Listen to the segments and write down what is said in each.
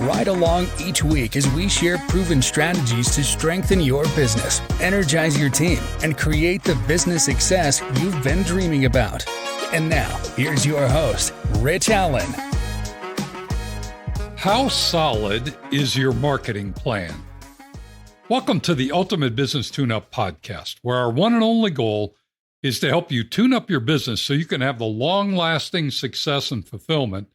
Ride along each week as we share proven strategies to strengthen your business, energize your team, and create the business success you've been dreaming about. And now, here's your host, Rich Allen. How solid is your marketing plan? Welcome to the Ultimate Business Tune-Up Podcast, where our one and only goal is to help you tune up your business so you can have the long-lasting success and fulfillment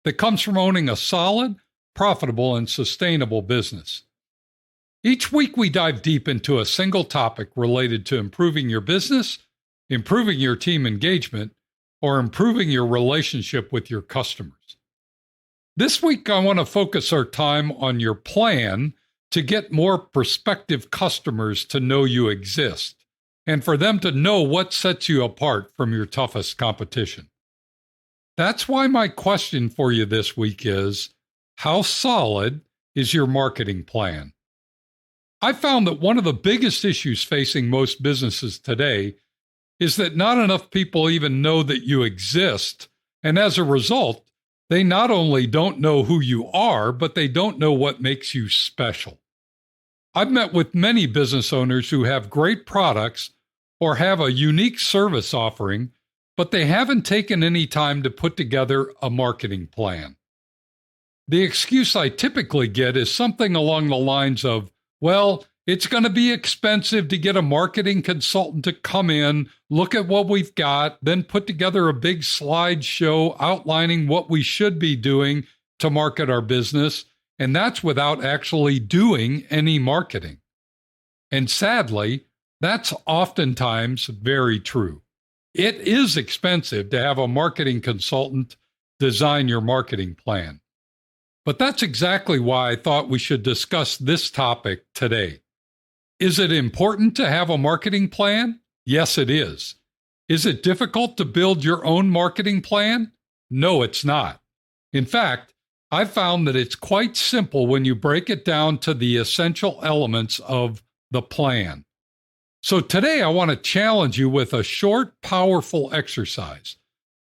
that comes from owning a solid, profitable, and sustainable business. Each week, we dive deep into a single topic related to improving your business, improving your team engagement, or improving your relationship with your customers. This week, I want to focus our time on your plan to get more prospective customers to know you exist, and for them to know what sets you apart from your toughest competition. That's why my question for you this week is, how solid is your marketing plan? I found that one of the biggest issues facing most businesses today is that not enough people even know that you exist, and as a result, they not only don't know who you are, but they don't know what makes you special. I've met with many business owners who have great products or have a unique service offering, but they haven't taken any time to put together a marketing plan. The excuse I typically get is something along the lines of, well, it's going to be expensive to get a marketing consultant to come in, look at what we've got, then put together a big slideshow outlining what we should be doing to market our business, and that's without actually doing any marketing. And sadly, that's oftentimes very true. It is expensive to have a marketing consultant design your marketing plan. But that's exactly why I thought we should discuss this topic today. Is it important to have a marketing plan? Yes, it is. Is it difficult to build your own marketing plan? No, it's not. In fact, I've found that it's quite simple when you break it down to the essential elements of the plan. So today I want to challenge you with a short, powerful exercise.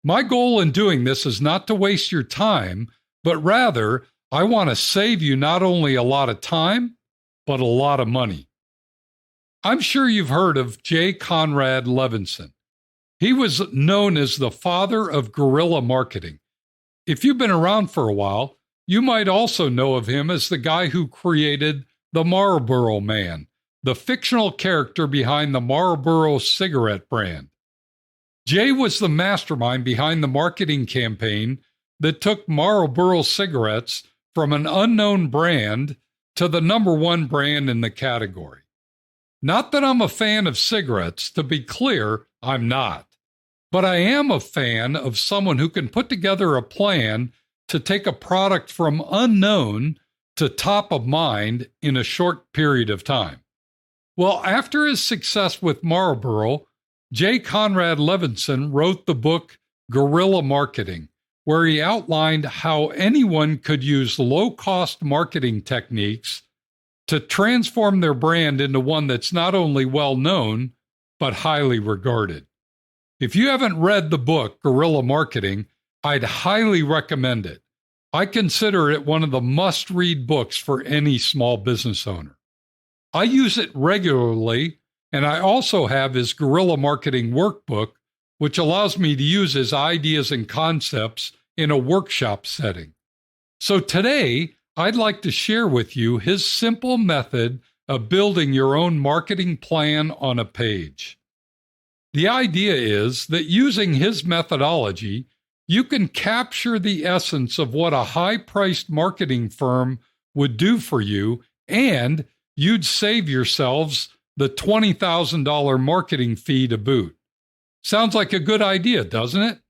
My goal in doing this is not to waste your time, but rather I want to save you not only a lot of time, but a lot of money. I'm sure you've heard of J. Conrad Levinson. He was known as the father of guerrilla marketing. If you've been around for a while, you might also know of him as the guy who created the Marlboro Man, the fictional character behind the Marlboro cigarette brand. Jay was the mastermind behind the marketing campaign that took Marlboro cigarettes from an unknown brand to the number one brand in the category. Not that I'm a fan of cigarettes, to be clear, I'm not. But I am a fan of someone who can put together a plan to take a product from unknown to top of mind in a short period of time. Well, after his success with Marlboro, J. Conrad Levinson wrote the book Guerrilla Marketing, where he outlined how anyone could use low-cost marketing techniques to transform their brand into one that's not only well-known, but highly regarded. If you haven't read the book Guerrilla Marketing, I'd highly recommend it. I consider it one of the must-read books for any small business owner. I use it regularly, and I also have his Guerrilla Marketing Workbook, which allows me to use his ideas and concepts in a workshop setting. So today, I'd like to share with you his simple method of building your own marketing plan on a page. The idea is that using his methodology, you can capture the essence of what a high-priced marketing firm would do for you, and you'd save yourselves the $20,000 marketing fee to boot. Sounds like a good idea, doesn't it?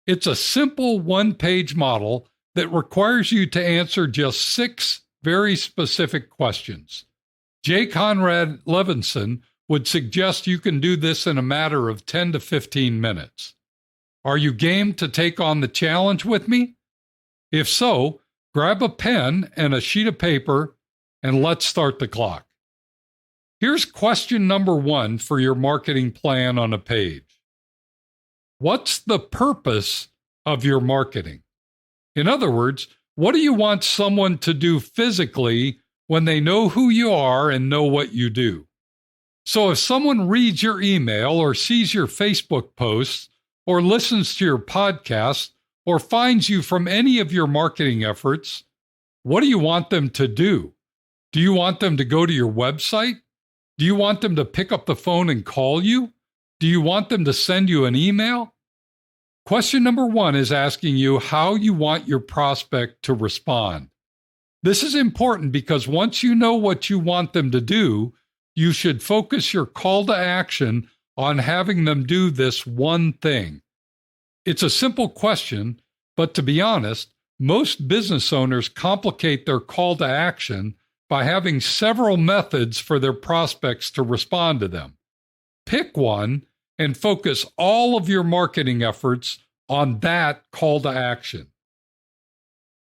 It's a simple one-page model that requires you to answer just 6 very specific questions. J. Conrad Levinson would suggest you can do this in a matter of 10 to 15 minutes. Are you game to take on the challenge with me? If so, grab a pen and a sheet of paper and let's start the clock. Here's question number 1 for your marketing plan on a page. What's the purpose of your marketing? In other words, What do you want someone to do physically when they know who you are and know what you do? So if someone reads your email or sees your Facebook posts or listens to your podcast or finds you from any of your marketing efforts, what do you want them to do? Do you want them to go to your website? Do you want them to pick up the phone and call you? Do you want them to send you an email? Question number 1 is asking you how you want your prospect to respond. This is important because once you know what you want them to do, you should focus your call to action on having them do this one thing. It's a simple question, but to be honest, most business owners complicate their call to action by having several methods for their prospects to respond to them. Pick one and focus all of your marketing efforts on that call to action.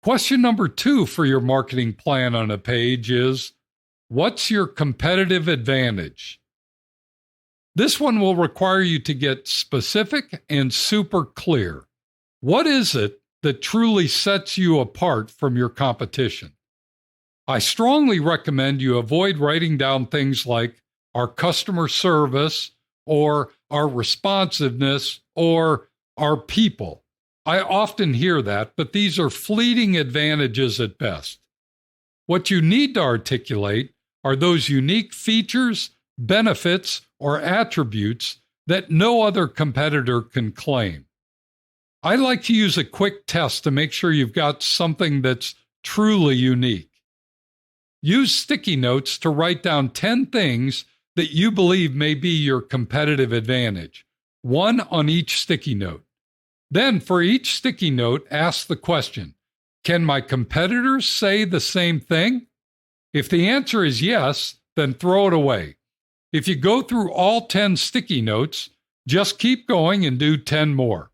Question number 2 for your marketing plan on a page is, what's your competitive advantage? This one will require you to get specific and super clear. What is it that truly sets you apart from your competition? I strongly recommend you avoid writing down things like our customer service or our responsiveness or our people. I often hear that, but these are fleeting advantages at best. What you need to articulate are those unique features, benefits, or attributes that no other competitor can claim. I like to use a quick test to make sure you've got something that's truly unique. Use sticky notes to write down 10 things that you believe may be your competitive advantage, one on each sticky note. Then, for each sticky note, ask the question, can my competitors say the same thing? If the answer is yes, then throw it away. If you go through all 10 sticky notes, just keep going and do 10 more.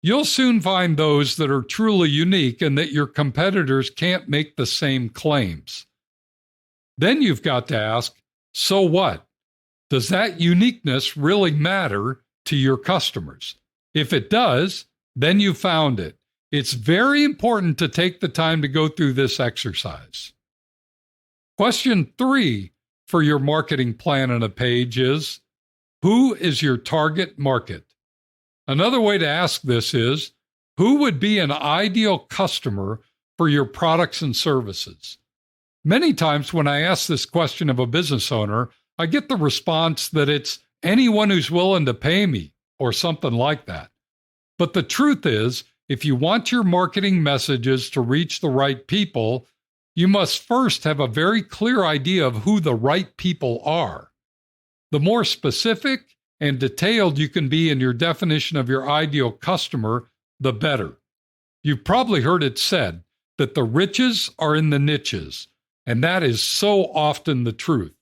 You'll soon find those that are truly unique and that your competitors can't make the same claims. Then you've got to ask, so what? Does that uniqueness really matter to your customers? If it does, then you found it. It's very important to take the time to go through this exercise. Question 3 for your marketing plan on a page is, who is your target market? Another way to ask this is, who would be an ideal customer for your products and services? Many times when I ask this question of a business owner, I get the response that it's anyone who's willing to pay me or something like that. But the truth is, if you want your marketing messages to reach the right people, you must first have a very clear idea of who the right people are. The more specific and detailed you can be in your definition of your ideal customer, the better. You've probably heard it said that the riches are in the niches, and that is so often the truth.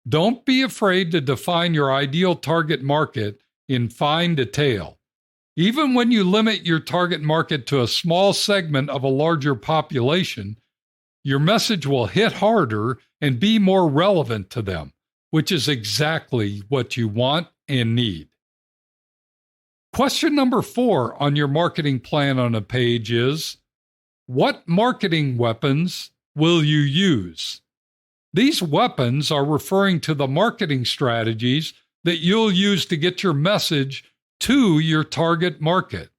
Don't be afraid to define your ideal target market in fine detail. Even when you limit your target market to a small segment of a larger population, your message will hit harder and be more relevant to them, which is exactly what you want and need. Question number 4 on your marketing plan on a page is, what marketing weapons will you use? These weapons are referring to the marketing strategies that you'll use to get your message to your target market.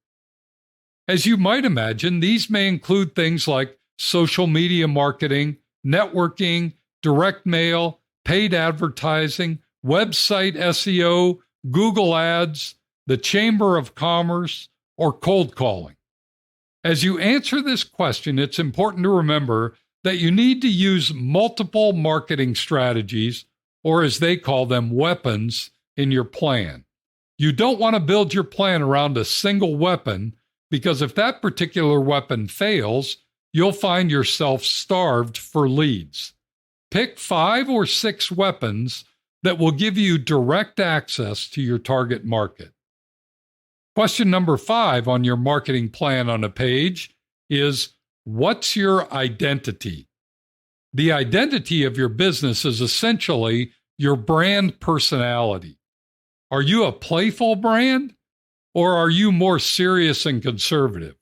As you might imagine, these may include things like social media marketing, networking, direct mail, paid advertising, website SEO, Google Ads, the Chamber of Commerce, or cold calling. As you answer this question, it's important to remember that you need to use multiple marketing strategies, or as they call them, weapons, in your plan. You don't want to build your plan around a single weapon, because if that particular weapon fails, you'll find yourself starved for leads. Pick 5 or 6 weapons that will give you direct access to your target market. Question number 5 on your marketing plan on a page is, what's your identity? The identity of your business is essentially your brand personality. Are you a playful brand, or are you more serious and conservative?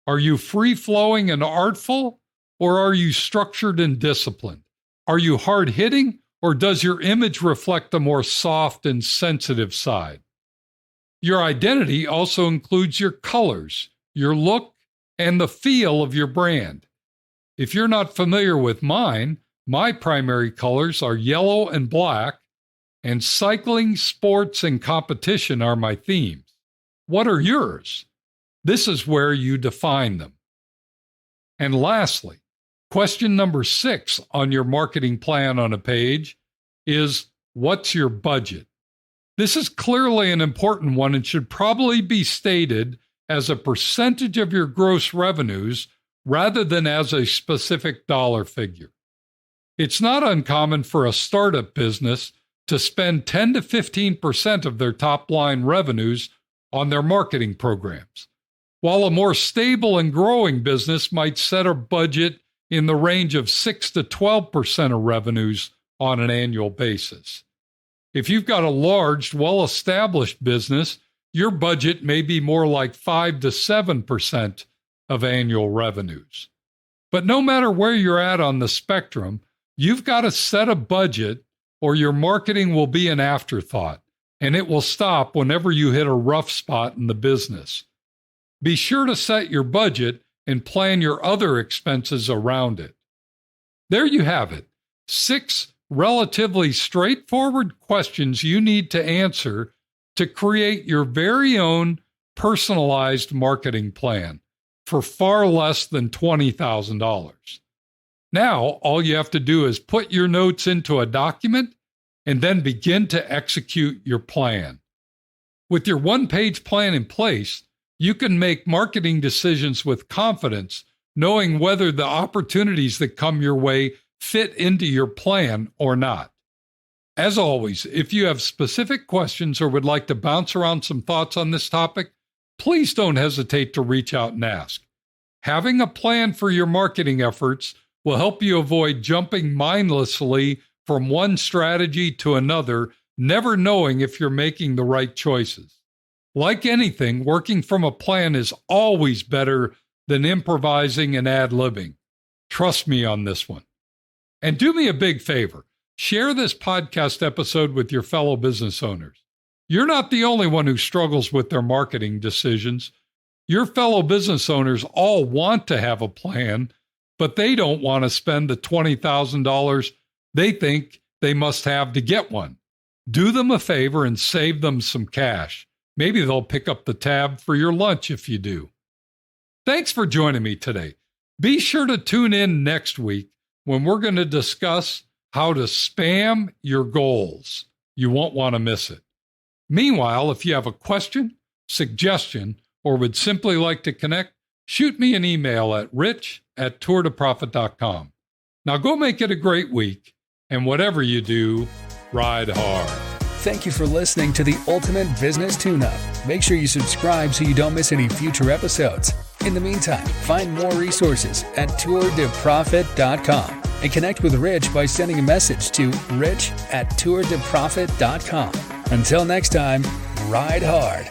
Are you free-flowing and artful, or are you structured and disciplined? Are you hard-hitting, or does your image reflect a more soft and sensitive side? Your identity also includes your colors, your look, and the feel of your brand. If you're not familiar with mine, my primary colors are yellow and black, and cycling, sports, and competition are my themes. What are yours? This is where you define them. And lastly, question number 6 on your marketing plan on a page is, what's your budget? This is clearly an important one and should probably be stated as a percentage of your gross revenues rather than as a specific dollar figure. It's not uncommon for a startup business to spend 10 to 15% of their top-line revenues on their marketing programs, while a more stable and growing business might set a budget in the range of 6 to 12% of revenues on an annual basis. If you've got a large, well-established business, your budget may be more like 5 to 7% of annual revenues. But no matter where you're at on the spectrum, you've got to set a budget or your marketing will be an afterthought, and it will stop whenever you hit a rough spot in the business. Be sure to set your budget and plan your other expenses around it. There you have it, 6 relatively straightforward questions you need to answer to create your very own personalized marketing plan for far less than $20,000. Now, all you have to do is put your notes into a document and then begin to execute your plan. With your one-page plan in place, you can make marketing decisions with confidence, knowing whether the opportunities that come your way fit into your plan or not. As always, if you have specific questions or would like to bounce around some thoughts on this topic, please don't hesitate to reach out and ask. Having a plan for your marketing efforts will help you avoid jumping mindlessly from one strategy to another, never knowing if you're making the right choices. Like anything, working from a plan is always better than improvising and ad-libbing. Trust me on this one. And do me a big favor. Share this podcast episode with your fellow business owners. You're not the only one who struggles with their marketing decisions. Your fellow business owners all want to have a plan, but they don't want to spend the $20,000 they think they must have to get one. Do them a favor and save them some cash. Maybe they'll pick up the tab for your lunch if you do. Thanks for joining me today. Be sure to tune in next week when we're going to discuss how to spam your goals. You won't want to miss it. Meanwhile, if you have a question, suggestion, or would simply like to connect, shoot me an email at rich@tourtoprofit.com. Now go make it a great week, and whatever you do, ride hard. Thank you for listening to the Ultimate Business Tune-Up. Make sure you subscribe so you don't miss any future episodes. In the meantime, find more resources at tourtoprofit.com and connect with Rich by sending a message to rich@tourtoprofit.com. Until next time, ride hard.